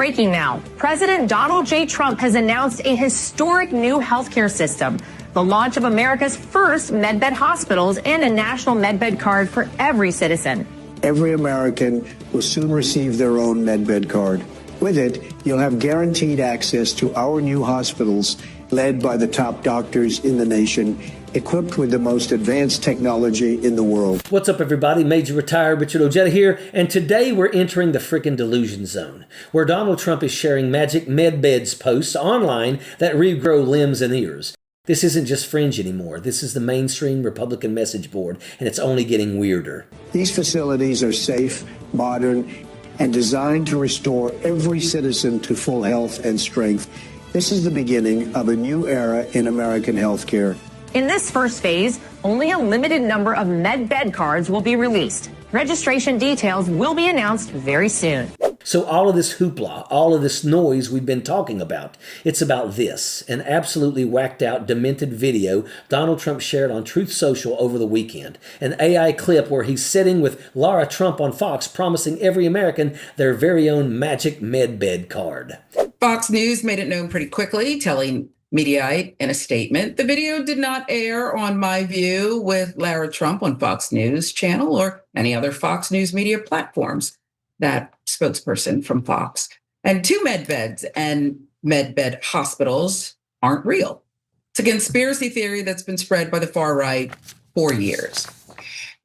Breaking now. President Donald J. Trump has announced a historic new healthcare system, the launch of America's first medbed hospitals and a national medbed card for every citizen. Every American will soon receive their own medbed card. With it, you'll have guaranteed access to our new hospitals led by the top doctors in the nation, equipped with the most advanced technology in the world. What's up, everybody? Major Retired Richard Ojeda here, and today we're entering the frickin' delusion zone, where Donald Trump is sharing magic medbeds posts online that regrow limbs and ears. This isn't just fringe anymore. This is the mainstream Republican message board, and it's only getting weirder. These facilities are safe, modern, and designed to restore every citizen to full health and strength. This is the beginning of a new era in American healthcare. In this first phase, only a limited number of medbed cards will be released. Registration details will be announced very soon. So all of this hoopla, all of this noise we've been talking about, it's about this, an absolutely whacked out, demented video Donald Trump shared on Truth Social over the weekend. An AI clip where he's sitting with Lara Trump on Fox promising every American their very own magic medbed card. Fox News made it known pretty quickly, telling Mediaite in a statement, the video did not air on My View with Lara Trump on Fox News channel or any other Fox News media platforms. That spokesperson from Fox. And two medbeds and medbed hospitals aren't real. It's a conspiracy theory that's been spread by the far right for years.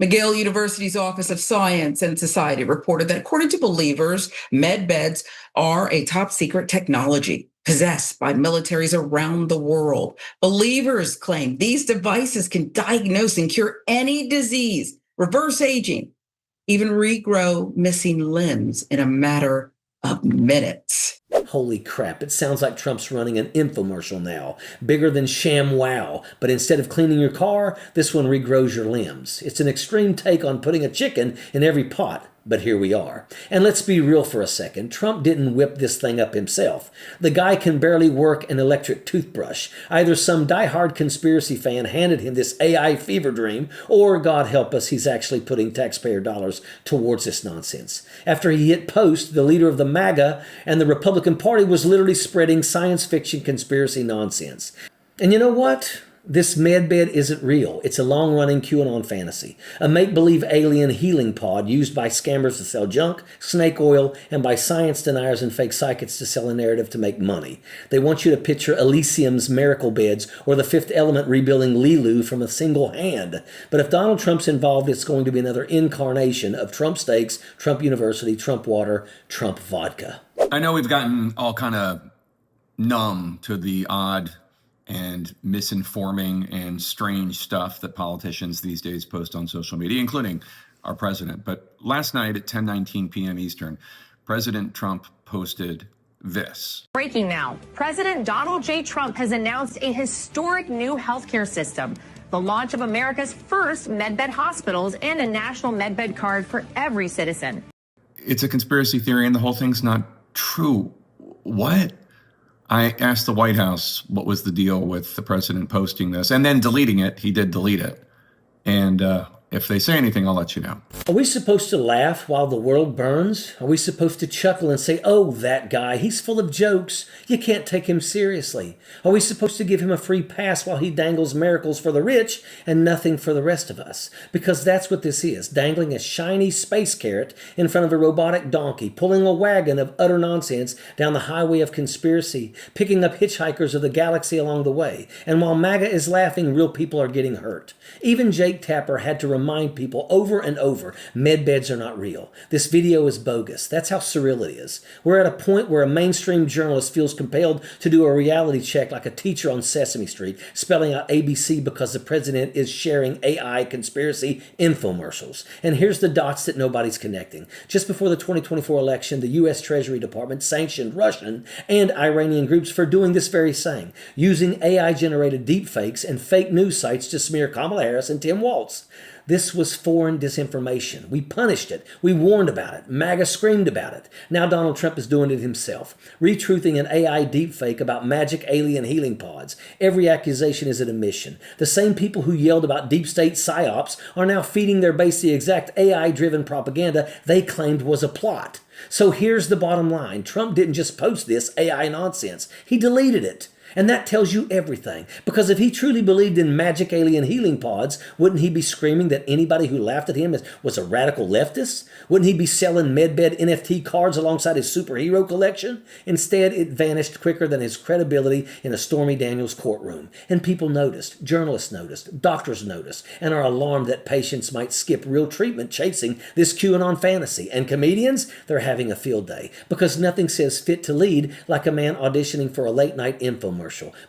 McGill University's Office of Science and Society reported that according to believers, medbeds are a top secret technology possessed by militaries around the world. Believers claim these devices can diagnose and cure any disease, reverse aging, even regrow missing limbs in a matter of minutes. Holy crap, it sounds like Trump's running an infomercial now, bigger than ShamWow, but instead of cleaning your car, this one regrows your limbs. It's an extreme take on putting a chicken in every pot, but here we are. And let's be real for a second, Trump didn't whip this thing up himself. The guy can barely work an electric toothbrush. Either some diehard conspiracy fan handed him this AI fever dream, or God help us, he's actually putting taxpayer dollars towards this nonsense. After he hit post, the leader of the MAGA and the Republican Party was literally spreading science fiction conspiracy nonsense. And you know what? This medbed isn't real. It's a long-running QAnon fantasy, a make-believe alien healing pod used by scammers to sell junk, snake oil, and by science deniers and fake psychics to sell a narrative to make money. They want you to picture Elysium's miracle beds or the Fifth Element rebuilding Lilu from a single hand. But if Donald Trump's involved, it's going to be another incarnation of Trump steaks, Trump University, Trump water, Trump vodka. I know we've gotten all kind of numb to the odd and misinforming and strange stuff that politicians these days post on social media, including our president. But last night at 10:19 p.m. Eastern, President Trump posted this. Breaking now. President Donald J. Trump has announced a historic new healthcare system, the launch of America's first medbed hospitals and a national medbed card for every citizen. It's a conspiracy theory and the whole thing's not true. What? I asked the White House what was the deal with the president posting this and then deleting it. He did delete it. And if they say anything, I'll let you know. Are we supposed to laugh while the world burns? Are we supposed to chuckle and say, oh, that guy, he's full of jokes. You can't take him seriously. Are we supposed to give him a free pass while he dangles miracles for the rich and nothing for the rest of us? Because that's what this is, dangling a shiny space carrot in front of a robotic donkey, pulling a wagon of utter nonsense down the highway of conspiracy, picking up hitchhikers of the galaxy along the way. And while MAGA is laughing, real people are getting hurt. Even Jake Tapper had to remind people over and over, medbeds are not real. This video is bogus. That's how surreal it is. We're at a point where a mainstream journalist feels compelled to do a reality check like a teacher on Sesame Street, spelling out ABC because the president is sharing AI conspiracy infomercials. And here's the dots that nobody's connecting. Just before the 2024 election, the U.S. Treasury Department sanctioned Russian and Iranian groups for doing this very thing, using AI-generated deepfakes and fake news sites to smear Kamala Harris and Tim Walz. This was foreign disinformation. We punished it. We warned about it. MAGA screamed about it. Now Donald Trump is doing it himself, retruthing an AI deepfake about magic alien healing pods. Every accusation is an admission. The same people who yelled about deep state psyops are now feeding their base the exact AI-driven propaganda they claimed was a plot. So here's the bottom line. Trump didn't just post this AI nonsense. He deleted it. And that tells you everything. Because if he truly believed in magic alien healing pods, wouldn't he be screaming that anybody who laughed at him was a radical leftist? Wouldn't he be selling MedBed NFT cards alongside his superhero collection? Instead, it vanished quicker than his credibility in a Stormy Daniels courtroom. And people noticed, journalists noticed, doctors noticed, and are alarmed that patients might skip real treatment chasing this QAnon fantasy. And comedians, they're having a field day. Because nothing says fit to lead like a man auditioning for a late-night infomercial.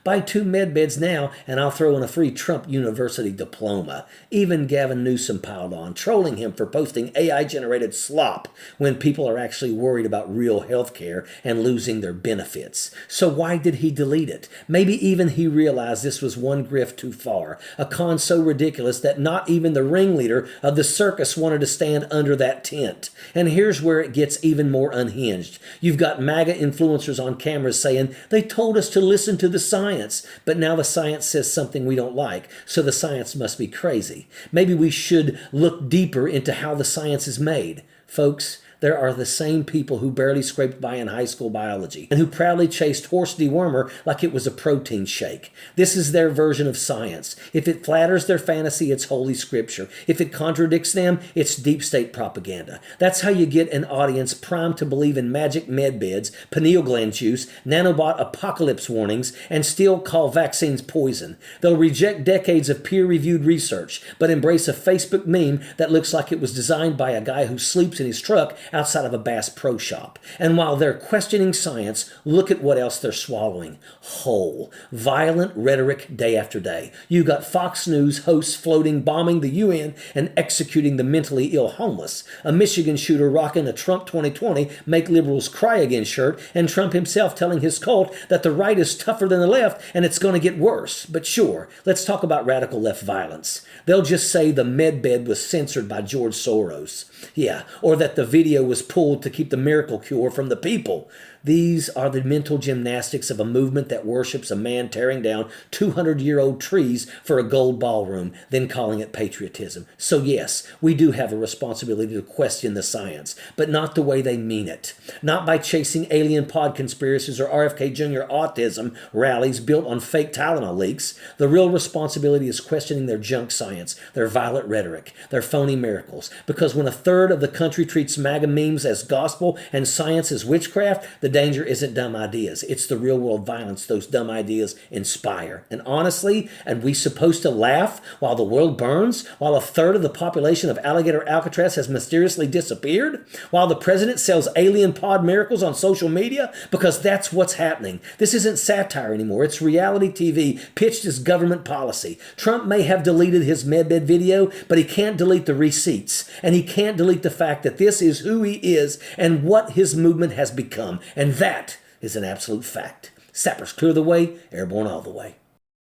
Buy 2 med beds now, and I'll throw in a free Trump University diploma. Even Gavin Newsom piled on, trolling him for posting AI-generated slop when people are actually worried about real health care and losing their benefits. So why did he delete it? Maybe even he realized this was one grift too far, a con so ridiculous that not even the ringleader of the circus wanted to stand under that tent. And here's where it gets even more unhinged. You've got MAGA influencers on cameras saying, they told us to listen to the science, but now the science says something we don't like, so the science must be crazy. Maybe we should look deeper into how the science is made. Folks, there are the same people who barely scraped by in high school biology and who proudly chased horse dewormer like it was a protein shake. This is their version of science. If it flatters their fantasy, it's holy scripture. If it contradicts them, it's deep state propaganda. That's how you get an audience primed to believe in magic med beds, pineal gland juice, nanobot apocalypse warnings, and still call vaccines poison. They'll reject decades of peer-reviewed research, but embrace a Facebook meme that looks like it was designed by a guy who sleeps in his truck outside of a Bass Pro Shop. And while they're questioning science, look at what else they're swallowing. Whole, violent rhetoric day after day. You got Fox News hosts floating, bombing the UN and executing the mentally ill homeless. A Michigan shooter rocking a Trump 2020 Make Liberals Cry Again shirt, and Trump himself telling his cult that the right is tougher than the left and it's going to get worse. But sure, let's talk about radical left violence. They'll just say the med bed was censored by George Soros. Yeah, or that the video was pulled to keep the miracle cure from the people. These are the mental gymnastics of a movement that worships a man tearing down 200-year-old trees for a gold ballroom, then calling it patriotism. So yes, we do have a responsibility to question the science, but not the way they mean it. Not by chasing alien pod conspiracies or RFK Jr. autism rallies built on fake Tylenol leaks. The real responsibility is questioning their junk science, their violent rhetoric, their phony miracles. Because when a third of the country treats MAGA memes as gospel and science as witchcraft, the danger isn't dumb ideas. It's the real world violence those dumb ideas inspire. And honestly, are we supposed to laugh while the world burns? While a third of the population of Alligator Alcatraz has mysteriously disappeared? While the president sells alien pod miracles on social media? Because that's what's happening. This isn't satire anymore. It's reality TV pitched as government policy. Trump may have deleted his medbed video, but he can't delete the receipts. And he can't delete the fact that this is who he is and what his movement has become. And that is an absolute fact. Sappers clear the way, airborne all the way.